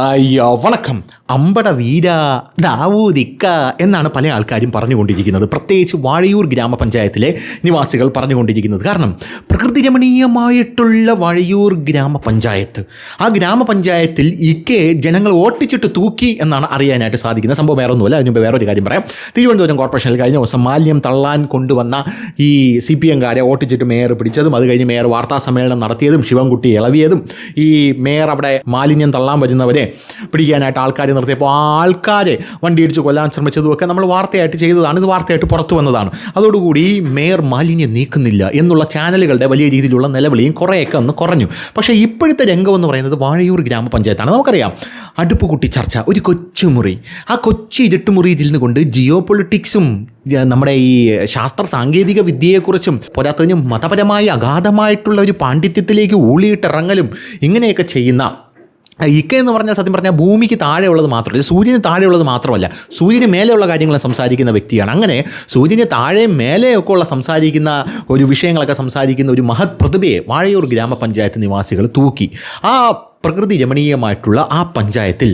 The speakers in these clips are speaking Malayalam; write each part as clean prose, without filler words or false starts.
അയ്യോ വണക്കം അമ്പട വീര ദാവൂദിക്ക എന്നാണ് പല ആൾക്കാരും പറഞ്ഞുകൊണ്ടിരിക്കുന്നത്. പ്രത്യേകിച്ച് വാഴയൂർ ഗ്രാമപഞ്ചായത്തിലെ നിവാസികൾ പറഞ്ഞുകൊണ്ടിരിക്കുന്നത്. കാരണം പ്രകൃതി രമണീയമായിട്ടുള്ള വാഴയൂർ ഗ്രാമപഞ്ചായത്ത്, ആ ഗ്രാമപഞ്ചായത്തിൽ ജനങ്ങൾ ഓട്ടിച്ചിട്ട് തൂക്കി എന്നാണ് അറിയാനായിട്ട് സാധിക്കുന്നത്. സംഭവം വേറെ ഒന്നുമല്ല. അതിന് മുമ്പ് വേറൊരു കാര്യം പറയാം. തിരുവനന്തപുരം കോർപ്പറേഷനിൽ കഴിഞ്ഞ ദിവസം മാലിന്യം തള്ളാൻ കൊണ്ടുവന്ന ഈ CPM-കാരെ ഓട്ടിച്ചിട്ട് മേയർ പിടിച്ചതും അത് കഴിഞ്ഞ് മേയർ വാർത്താ സമ്മേളനം നടത്തിയതും ശിവൻകുട്ടി ഇളവിയതും ഈ മേയർ അവിടെ മാലിന്യം തള്ളാൻ വരുന്നവരെ പിടിക്കാനായിട്ട് ആൾക്കാരെ നിർത്തിയപ്പോൾ ആൾക്കാരെ വണ്ടി ഇടിച്ച് കൊല്ലാൻ ശ്രമിച്ചതുമൊക്കെ നമ്മൾ വാർത്തയായിട്ട് ചെയ്തതാണ്. ഇത് വാർത്തയായിട്ട് പുറത്തു വന്നതാണ്. അതോടുകൂടി മേയർ മാലിന്യം നീക്കുന്നില്ല എന്നുള്ള ചാനലുകളുടെ വലിയ രീതിയിലുള്ള നിലവിളിയും കുറേയൊക്കെ ഒന്ന് കുറഞ്ഞു. പക്ഷേ ഇപ്പോഴത്തെ രംഗം എന്ന് പറയുന്നത് വാഴയൂർ ഗ്രാമപഞ്ചായത്താണ്. നമുക്കറിയാം, അടുപ്പുകുട്ടി ചർച്ച, ഒരു കൊച്ചുമുറി, ആ കൊച്ചു ഇരുട്ടുമുറിയിൽ ഇരുന്നു കൊണ്ട് ജിയോ പൊളിറ്റിക്സും നമ്മുടെ ഈ ശാസ്ത്ര സാങ്കേതിക വിദ്യയെക്കുറിച്ചും പോരാത്തതിനും മതപരമായി അഗാധമായിട്ടുള്ള ഒരു പാണ്ഡിത്യത്തിലേക്ക് ഊളിയിട്ടിറങ്ങലും ഇങ്ങനെയൊക്കെ ചെയ്യുന്ന എന്ന് പറഞ്ഞാൽ സത്യം പറഞ്ഞാൽ ഭൂമിക്ക് താഴെയുള്ളത് മാത്രമല്ല, സൂര്യന് താഴെയുള്ളത് മാത്രമല്ല, സൂര്യന് മേലെയുള്ള കാര്യങ്ങൾ സംസാരിക്കുന്ന വ്യക്തിയാണ്. അങ്ങനെ സൂര്യന് താഴെ മേലെയൊക്കെ ഉള്ള സംസാരിക്കുന്ന ഒരു വിഷയങ്ങളൊക്കെ സംസാരിക്കുന്ന ഒരു മഹത് പ്രതിഭയെ വാഴയൂർ ഗ്രാമപഞ്ചായത്ത് നിവാസികൾ തൂക്കി. ആ പ്രകൃതി രമണീയമായിട്ടുള്ള ആ പഞ്ചായത്തിൽ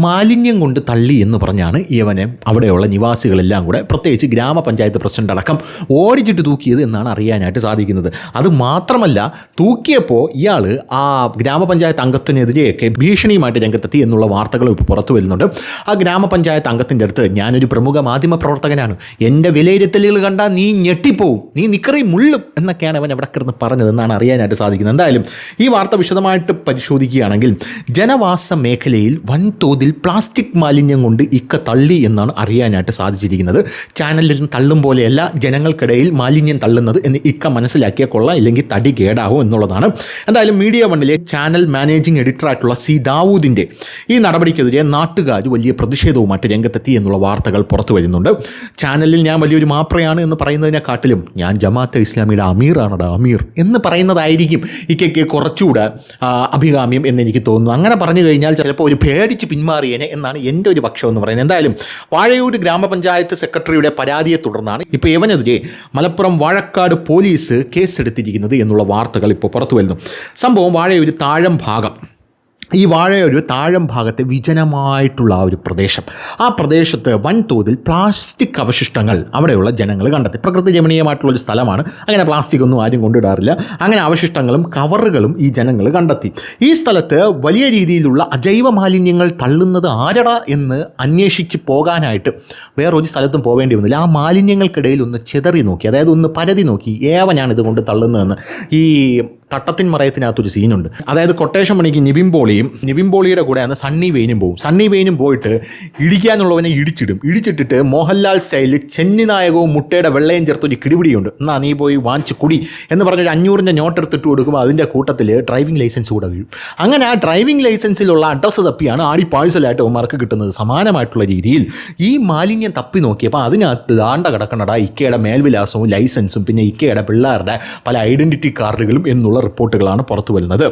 മാലിന്യം കൊണ്ട് തള്ളി എന്ന് പറഞ്ഞാണ് ഇവനെ അവിടെയുള്ള നിവാസികളെല്ലാം കൂടെ, പ്രത്യേകിച്ച് ഗ്രാമപഞ്ചായത്ത് പ്രസിഡന്റ് അടക്കം ഓടിച്ചിട്ട് തൂക്കിയത് എന്നാണ് അറിയാനായിട്ട് സാധിക്കുന്നത്. അതുമാത്രമല്ല, തൂക്കിയപ്പോൾ ഇയാൾ ആ ഗ്രാമപഞ്ചായത്ത് അംഗത്തിനെതിരെയൊക്കെ ഭീഷണിയുമായിട്ട് രംഗത്തെത്തി എന്നുള്ള വാർത്തകൾ ഇപ്പോൾ പുറത്തു വരുന്നുണ്ട്. ആ ഗ്രാമപഞ്ചായത്ത് അംഗത്തിൻ്റെ അടുത്ത്, ഞാനൊരു പ്രമുഖ മാധ്യമ പ്രവർത്തകനാണ്, എൻ്റെ വിലയിരുത്തലുകൾ കണ്ടാൽ നീ ഞെട്ടിപ്പോവും, നീ നിക്കറി മുള്ളും എന്നൊക്കെയാണ് അവൻ അവിടെ കിടന്ന് പറഞ്ഞതെന്നാണ് അറിയാനായിട്ട് സാധിക്കുന്നത്. എന്തായാലും ഈ വാർത്ത വിശദമായിട്ട് പരിശോധിക്കുക ണെങ്കിൽ ജനവാസ മേഖലയിൽ വൻതോതിൽ പ്ലാസ്റ്റിക് മാലിന്യം കൊണ്ട് തള്ളി എന്നാണ് അറിയാനായിട്ട് സാധിച്ചിരിക്കുന്നത്. ചാനലിൽ തള്ളും പോലെയല്ല ജനങ്ങൾക്കിടയിൽ മാലിന്യം തള്ളുന്നത് എന്ന് മനസ്സിലാക്കിയ കൊള്ളാം, ഇല്ലെങ്കിൽ തടി കേടാവും എന്നുള്ളതാണ്. എന്തായാലും മീഡിയ വണ്ണിലെ ചാനൽ മാനേജിംഗ് എഡിറ്ററായിട്ടുള്ള സി ദാവൂദിൻ്റെ ഈ നടപടിക്കെതിരെ നാട്ടുകാർ വലിയ പ്രതിഷേധവുമായിട്ട് രംഗത്തെത്തി എന്നുള്ള വാർത്തകൾ പുറത്തു വരുന്നുണ്ട്. ചാനലിൽ ഞാൻ വലിയൊരു മാപ്രയാണ് എന്ന് പറയുന്നതിനെക്കാട്ടിലും ഞാൻ ജമാഅത്തെ ഇസ്ലാമിയുടെ അമീറാണടാ അമീർ എന്ന് പറയുന്നതായിരിക്കും കുറച്ചുകൂടെ അഭികാമ്യം എന്നെനിക്ക് തോന്നുന്നു. അങ്ങനെ പറഞ്ഞു കഴിഞ്ഞാൽ ചിലപ്പോൾ ഒരു പേടിച്ച് പിന്മാറിയേനെ എന്നാണ് എൻ്റെ ഒരു പക്ഷം എന്ന് പറയുന്നത്. എന്തായാലും വാഴയൂർ ഗ്രാമപഞ്ചായത്ത് സെക്രട്ടറിയുടെ പരാതിയെ തുടർന്നാണ് ഇപ്പോൾ ഇവനെതിരെ മലപ്പുറം വാഴക്കാട് പോലീസ് കേസെടുത്തിരിക്കുന്നത് എന്നുള്ള വാർത്തകൾ ഇപ്പോൾ പുറത്തു വരുന്നു. സംഭവം വാഴയൂർ താഴം ഭാഗം, ഈ വാഴയൊരു താഴം ഭാഗത്തെ വിജനമായിട്ടുള്ള ആ ഒരു പ്രദേശം, ആ പ്രദേശത്ത് വൻതോതിൽ പ്ലാസ്റ്റിക് അവശിഷ്ടങ്ങൾ അവിടെയുള്ള ജനങ്ങൾ കണ്ടെത്തി. പ്രകൃതി രമണീയമായിട്ടുള്ളൊരു സ്ഥലമാണ്, അങ്ങനെ പ്ലാസ്റ്റിക് ഒന്നും ആരും കൊണ്ടിടാറില്ല. അങ്ങനെ അവശിഷ്ടങ്ങളും കവറുകളും ഈ ജനങ്ങൾ കണ്ടെത്തി. ഈ സ്ഥലത്ത് വലിയ രീതിയിലുള്ള അജൈവ മാലിന്യങ്ങൾ തള്ളുന്നത് ആരടാ എന്ന് അന്വേഷിച്ച് പോകാനായിട്ട് വേറൊരു സ്ഥലത്തും പോവേണ്ടി വന്നില്ല. ആ മാലിന്യങ്ങൾക്കിടയിൽ ഒന്ന് ചെതറി നോക്കി, അതായത് ഒന്ന് പരതി നോക്കി, ഏവനാണ് ഇതുകൊണ്ട് തള്ളുന്നതെന്ന്. ഈ തട്ടത്തിൻ മറയത്തിനകത്തൊരു സീനുണ്ട്. അതായത് കൊട്ടേഷൻ പണിക്ക് നിവിൻ പോളിയുടെ കൂടെ അന്ന് സണ്ണി വെയിനും പോകും. സണ്ണി വെയിനും പോയിട്ട് ഇടിക്കാനുള്ളവനെ ഇടിച്ചിട്ടിട്ട് മോഹൻലാൽ സ്റ്റൈലിൽ ചെന്നി നായകവും മുട്ടയുടെ വെള്ളയും ചേർത്തൊരു കിടിപിടിയുണ്ട്. എന്നാൽ നീ പോയി വാങ്ങിച്ച് കുടി എന്ന് പറഞ്ഞൊരു 500 നോട്ട് എടുത്തിട്ട് കൊടുക്കുമ്പോൾ അതിൻ്റെ കൂട്ടത്തിൽ ഡ്രൈവിംഗ് ലൈസൻസ് കൂടെ വീഴും. അങ്ങനെ ആ ഡ്രൈവിംഗ് ലൈസൻസിലുള്ള അഡ്രസ്സ് തപ്പിയാണ് ആടി പാഴ്സലായിട്ട് അവന്മാർക്ക് കിട്ടുന്നത്. സമാനമായിട്ടുള്ള രീതിയിൽ ഈ മാലിന്യം തപ്പി നോക്കിയപ്പോൾ അതിനകത്ത് ദാണ്ട കിടക്കണടാ ഇക്കയുടെ മേൽവിലാസവും ലൈസൻസും പിന്നെ ഇക്കയുടെ പിള്ളേരുടെ പല ഐഡൻറ്റിറ്റി കാർഡുകളും എന്നുള്ള റിപ്പോർട്ടുകളാണ് പുറത്തു വരുന്നത്.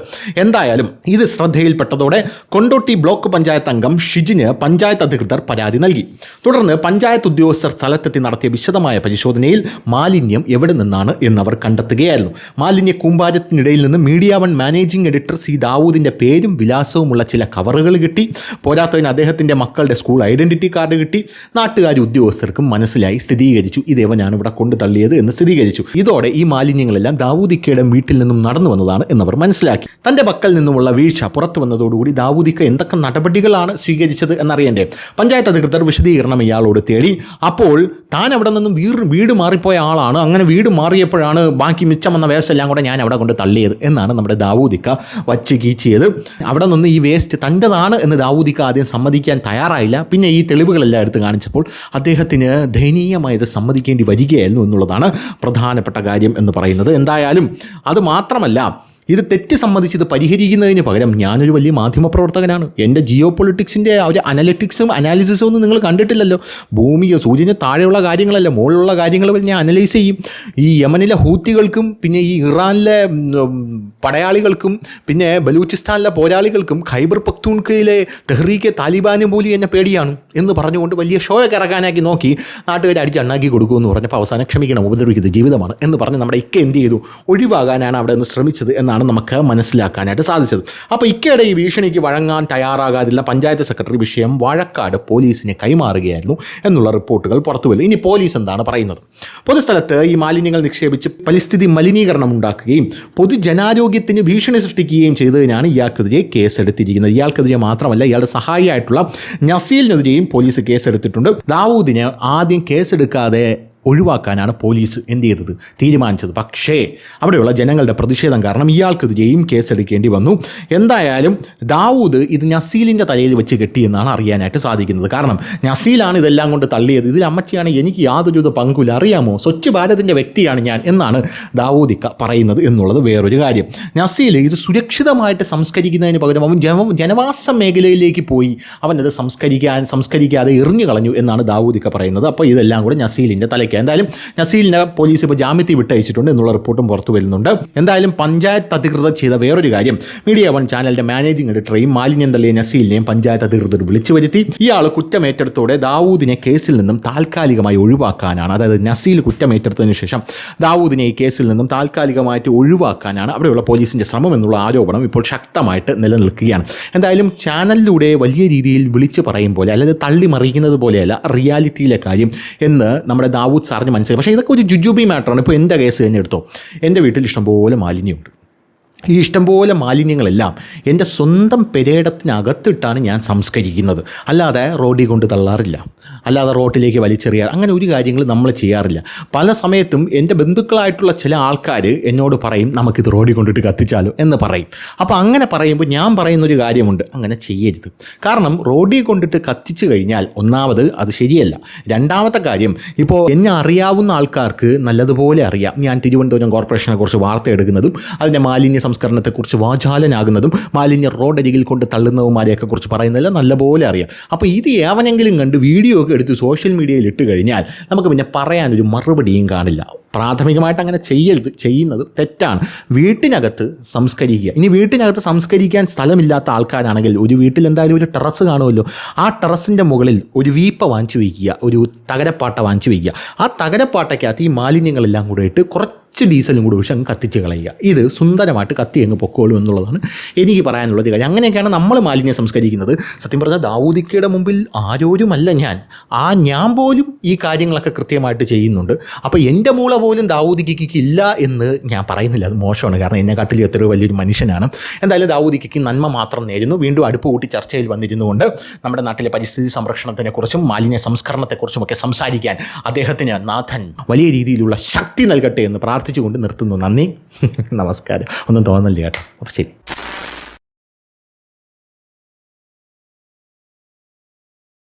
എന്തായാലും ഇത് ശ്രദ്ധയിൽപ്പെട്ടതോടെ കൊണ്ടോട്ടി ബ്ലോക്ക് പഞ്ചായത്ത് അംഗം ഷിജിന് പഞ്ചായത്ത് അധികൃതർ പരാതി നൽകി. തുടർന്ന് പഞ്ചായത്ത് ഉദ്യോഗസ്ഥർ സ്ഥലത്തെത്തി നടത്തിയ വിശദമായ പരിശോധനയിൽ മാലിന്യം എവിടെ നിന്നാണ് എന്നവർ കണ്ടെത്തുകയായിരുന്നു. മാലിന്യ കൂമ്പാരത്തിനിടയിൽ നിന്ന് media one managing editor C ദാവൂദിൻ്റെ പേരും വിലാസവുമുള്ള ചില കവറുകൾ കിട്ടി. പോരാത്തതിന് അദ്ദേഹത്തിൻ്റെ മക്കളുടെ സ്കൂൾ ഐഡൻറ്റിറ്റി കാർഡ് കിട്ടി. നാട്ടുകാർ ഉദ്യോഗസ്ഥർക്കും മനസ്സിലായി, സ്ഥിരീകരിച്ചു, ഇതേവനാണ് ഇവിടെ കൊണ്ടു തള്ളിയത് എന്ന് സ്ഥിരീകരിച്ചു. ഇതോടെ ഈ മാലിന്യങ്ങളെല്ലാം ദാവൂദിക്കയുടെ വീട്ടിൽ നിന്നും നടന്നു വന്നതാണ് എന്നവർ മനസ്സിലാക്കി. തൻ്റെ പക്കൽ നിന്നുമുള്ള വീഴ്ച പുറത്തു വന്നതോടുകൂടി ദാവൂദിക്ക എന്തൊക്കെ നടപടികളാണ് സ്വീകരിച്ചത് എന്നറിയണ്ടേ. പഞ്ചായത്ത് അധികൃതർ വിശദീകരണം ഇയാളോട് തേടി. അപ്പോൾ താൻ അവിടെ നിന്നും വീട് മാറിപ്പോയ ആളാണ്, അങ്ങനെ വീട് മാറിയപ്പോഴാണ് ബാക്കി മിച്ചം വന്ന വേസ്റ്റ് എല്ലാം കൂടെ ഞാൻ അവിടെ കൊണ്ട് തള്ളിയത് എന്നാണ് നമ്മുടെ ദാവൂദിക്ക വച്ച് കീച്ചിയത്. അവിടെ നിന്ന് ഈ വേസ്റ്റ് തൻ്റെതാണ് എന്ന് ദാവൂദിക്ക ആദ്യം സമ്മതിക്കാൻ തയ്യാറായില്ല. പിന്നെ ഈ തെളിവുകളെല്ലാം എടുത്ത് കാണിച്ചപ്പോൾ അദ്ദേഹത്തിന് ദയനീയമായത് സമ്മതിക്കേണ്ടി വരികയായിരുന്നു എന്നുള്ളതാണ് പ്രധാനപ്പെട്ട കാര്യം എന്ന് പറയുന്നത്. എന്തായാലും അത് മാത്രമല്ല, ഇത് തെറ്റ് സമ്മതിച്ചത് പരിഹരിക്കുന്നതിന് പകരം ഞാനൊരു വലിയ മാധ്യമപ്രവർത്തകനാണ്, എൻ്റെ ജിയോ പൊളിറ്റിക്സിൻ്റെ ഒരു അനലിറ്റിക്സും അനാലിസിസും ഒന്നും നിങ്ങൾ കണ്ടിട്ടില്ലല്ലോ. ഭൂമിയോ സൂര്യന് താഴെയുള്ള കാര്യങ്ങളല്ല, മുകളിലുള്ള കാര്യങ്ങൾ ഞാൻ അനലൈസ് ചെയ്യും. ഈ യമനിലെ ഹൂത്തികൾക്കും പിന്നെ ഈ ഇറാനിലെ പടയാളികൾക്കും പിന്നെ ബലൂചിസ്ഥാനിലെ പോരാളികൾക്കും ഖൈബർ പഖ്തൂൺഖയിലെ തെഹ്രീക്കെ താലിബാനും പോലും എന്നെ പേടിയാണ് എന്ന് പറഞ്ഞുകൊണ്ട് വലിയ ഷോയൊക്കെ ഇറക്കാനാക്കി നോക്കി നാട്ടുകാർ അടിച്ചണ്ണാക്കി കൊടുക്കുമെന്ന് പറഞ്ഞപ്പോൾ അവസാനം ക്ഷമിക്കണം, ഉപദ്രവിക്കുന്നത് ജീവിതമാണ് എന്ന് പറഞ്ഞ് നമ്മുടെ എന്ത് ചെയ്തു, ഒഴിവാകാനാണ് അവിടെ നിന്ന് ശ്രമിച്ചത് എന്നാണ് എന്നാണ് നമുക്ക് മനസ്സിലാക്കാനായിട്ട് സാധിച്ചത്. അപ്പോൾ ഇക്കയുടെ ഈ ഭീഷണിക്ക് വഴങ്ങാൻ തയ്യാറാകാതില്ല പഞ്ചായത്ത് സെക്രട്ടറി വിഷയം വാഴക്കാട് പോലീസിന് കൈമാറുകയായിരുന്നു എന്നുള്ള റിപ്പോർട്ടുകൾ പുറത്തു വരും. ഇനി പോലീസ് എന്താണ് പറയുന്നത്? പൊതുസ്ഥലത്ത് ഈ മാലിന്യങ്ങൾ നിക്ഷേപിച്ച് പരിസ്ഥിതി മലിനീകരണം ഉണ്ടാക്കുകയും പൊതുജനാരോഗ്യത്തിന് ഭീഷണി സൃഷ്ടിക്കുകയും ചെയ്തതിനാണ് ഇയാൾക്കെതിരെ കേസെടുത്തിരിക്കുന്നത്. ഇയാൾക്കെതിരെ മാത്രമല്ല, ഇയാളുടെ സഹായിയായിട്ടുള്ള നസീലിനെതിരെയും പോലീസ് കേസെടുത്തിട്ടുണ്ട്. ദാവൂദിന് ആദ്യം കേസെടുക്കാതെ ഒഴിവാക്കാനാണ് പോലീസ് എന്ത് ചെയ്തത്, തീരുമാനിച്ചത്. പക്ഷേ അവിടെയുള്ള ജനങ്ങളുടെ പ്രതിഷേധം കാരണം ഇയാൾക്കെതിരെയും കേസെടുക്കേണ്ടി വന്നു. എന്തായാലും ദാവൂദ് ഇത് നസീലിൻ്റെ തലയിൽ വെച്ച് കെട്ടിയെന്നാണ് അറിയാനായിട്ട് സാധിക്കുന്നത്. കാരണം നസീലാണ് ഇതെല്ലാം കൊണ്ട് തള്ളിയത്. ഇതിൽ അമ്മച്ചിയാണ് എനിക്ക് യാതൊരു പങ്കുമില്ല, അറിയാമോ, സ്വച്ഛ് ഭാരതിൻ്റെ വ്യക്തിയാണ് ഞാൻ എന്നാണ് ദാവൂദിക്ക പറയുന്നത് എന്നുള്ളത് വേറൊരു കാര്യം. നസീൽ ഇത് സുരക്ഷിതമായിട്ട് സംസ്കരിക്കുന്നതിന് പകരം അവൻ ജനവാസ മേഖലയിലേക്ക് പോയി അവനത് സംസ്കരിക്കാതെ എറിഞ്ഞു കളഞ്ഞു എന്നാണ് ദാവൂദിക്ക പറയുന്നത്. അപ്പോൾ ഇതെല്ലാം കൂടെ നസീലിൻ്റെ തലയ്ക്ക്. എന്തായാലും നസീലിനെ പോലീസ് ഇപ്പോൾ ജാമ്യത്തിൽ വിട്ടയച്ചിട്ടുണ്ട് എന്നുള്ള റിപ്പോർട്ടും പുറത്തു വരുന്നുണ്ട്. എന്തായാലും പഞ്ചായത്ത് അധികൃതർ ചെയ്ത വേറൊരു കാര്യം, മീഡിയ വൺ ചാനലിൻ്റെ മാനേജിംഗ് എഡിറ്ററെയും മാലിന്യം തള്ളിയ നസീലിനെയും പഞ്ചായത്ത് അധികൃതർ വിളിച്ചു വരുത്തി. ഇയാൾ കുറ്റമേറ്റെടുത്തോടെ ദാവൂദിനെ കേസിൽ നിന്നും താൽക്കാലികമായി ഒഴിവാക്കാനാണ്, അതായത് നസീൽ കുറ്റമേറ്റെടുത്തതിന് ശേഷം ദാവൂദിനെ ഈ കേസിൽ നിന്നും താൽക്കാലികമായിട്ട് ഒഴിവാക്കാനാണ് അവിടെയുള്ള പോലീസിൻ്റെ ശ്രമം എന്നുള്ള ആരോപണം ഇപ്പോൾ ശക്തമായിട്ട് നിലനിൽക്കുകയാണ്. എന്തായാലും ചാനലിലൂടെ വലിയ രീതിയിൽ വിളിച്ചു പറയും പോലെ, അല്ലെങ്കിൽ തള്ളി മറിയുന്നത് പോലെയല്ല റിയാലിറ്റിയിലെ കാര്യം എന്ന് നമ്മുടെ ദാവൂദ് സാറിന് മനസ്സിലായി. പക്ഷേ ഇതൊക്കെ ഒരു ജുജുബി മാറ്ററാണ്. ഇപ്പോൾ എൻ്റെ കേസ് തന്നെ എടുത്തോ, എൻ്റെ വീട്ടിൽ ഇഷ്ടംപോലെ മാലിന്യമുണ്ട്. ഈ ഇഷ്ടംപോലെ മാലിന്യങ്ങളെല്ലാം എൻ്റെ സ്വന്തം പെരേടത്തിനകത്തിട്ടാണ് ഞാൻ സംസ്കരിക്കുന്നത്. അല്ലാതെ റോഡിൽ കൊണ്ട് തള്ളാറില്ല, അല്ലാതെ റോട്ടിലേക്ക് വലിച്ചെറിയാറ്, അങ്ങനെ ഒരു കാര്യങ്ങൾ നമ്മൾ ചെയ്യാറില്ല. പല സമയത്തും എൻ്റെ ബന്ധുക്കളായിട്ടുള്ള ചില ആൾക്കാർ എന്നോട് പറയും നമുക്കിത് റോഡിൽ കൊണ്ടിട്ട് കത്തിച്ചാലോ എന്ന് പറയും. അപ്പോൾ അങ്ങനെ പറയുമ്പോൾ ഞാൻ പറയുന്നൊരു കാര്യമുണ്ട്, അങ്ങനെ ചെയ്യരുത്. കാരണം റോഡിൽ കൊണ്ടിട്ട് കത്തിച്ചു കഴിഞ്ഞാൽ ഒന്നാമത് അത് ശരിയല്ല. രണ്ടാമത്തെ കാര്യം, ഇപ്പോൾ എന്നെ അറിയാവുന്ന ആൾക്കാർക്ക് നല്ലതുപോലെ അറിയാം ഞാൻ തിരുവനന്തപുരം കോർപ്പറേഷനെ കുറിച്ച് വാർത്ത എടുക്കുന്നതും അതിൻ്റെ മാലിന്യ സംസ്കരണത്തെക്കുറിച്ച് വാചാലനാകുന്നതും മാലിന്യ റോഡരികിൽ കൊണ്ട് തള്ളുന്നതുമാരെയൊക്കെ കുറിച്ച് പറയുന്നതെല്ലാം നല്ലപോലെ അറിയാം. അപ്പോൾ ഇത് ഏവനെങ്കിലും കണ്ട് വീഡിയോ ഒക്കെ എടുത്ത് സോഷ്യൽ മീഡിയയിൽ ഇട്ട് കഴിഞ്ഞാൽ നമുക്ക് പിന്നെ പറയാനൊരു മറുപടിയും കാണില്ല. പ്രാഥമികമായിട്ട് അങ്ങനെ ചെയ്യുന്നത് തെറ്റാണ്. വീട്ടിനകത്ത് സംസ്കരിക്കുക. ഇനി വീട്ടിനകത്ത് സംസ്കരിക്കാൻ സ്ഥലമില്ലാത്ത ആൾക്കാരാണെങ്കിൽ ഒരു വീട്ടിൽ എന്തായാലും ഒരു ടെറസ് കാണുമല്ലോ, ആ ടെറസിൻ്റെ മുകളിൽ ഒരു വീപ്പ വാങ്ങിച്ചു വയ്ക്കുക, ഒരു തകരപ്പാട്ട വാങ്ങിച്ചു വയ്ക്കുക. ആ തകരപ്പാട്ടയ്ക്കകത്ത് ഈ മാലിന്യങ്ങളെല്ലാം കൂടെ ഇട്ട് കുറച്ച് ഡീസലും കൂടി ഒഴിച്ച് അങ്ങ് കത്തിച്ച് കളയുക. ഇത് സുന്ദരമായിട്ട് കത്തി അങ്ങ് പൊക്കോളും എന്നുള്ളതാണ് എനിക്ക് പറയാനുള്ളത് കാര്യം. അങ്ങനെയൊക്കെയാണ് നമ്മൾ മാലിന്യം സംസ്കരിക്കുന്നത്. സത്യം പറഞ്ഞാൽ ദാവൂദിക്കയുടെ മുമ്പിൽ ആരോരുമല്ല ഞാൻ പോലും ഈ കാര്യങ്ങളൊക്കെ കൃത്യമായിട്ട് ചെയ്യുന്നുണ്ട്. അപ്പോൾ എൻ്റെ മൂള പോലും ദാവൂദിക്കയ്ക്ക് ഇല്ല എന്ന് ഞാൻ പറയുന്നില്ല, അത് മോശമാണ്. കാരണം എന്നെക്കാട്ടിൽ എത്രയോ വലിയൊരു മനുഷ്യനാണ്. എന്തായാലും ദാവൂദിക്കയ്ക്ക് നന്മ മാത്രം നേരുന്നു. വീണ്ടും അടുപ്പ് കൂട്ടി ചർച്ചയിൽ വന്നിരുന്നുകൊണ്ട് നമ്മുടെ നാട്ടിലെ പരിസ്ഥിതി സംരക്ഷണത്തെക്കുറിച്ചും മാലിന്യ സംസ്കരണത്തെക്കുറിച്ചുമൊക്കെ സംസാരിക്കാൻ അദ്ദേഹത്തിന് നാഥൻ വലിയ രീതിയിലുള്ള ശക്തി നൽകട്ടെ എന്ന് പ്രാർത്ഥിച്ചുകൊണ്ട് നിർത്തുന്നു. നന്ദി, നമസ്കാരം. ഒന്നും തോന്നല്ലേ കേട്ടോ. അപ്പോൾ ശരി.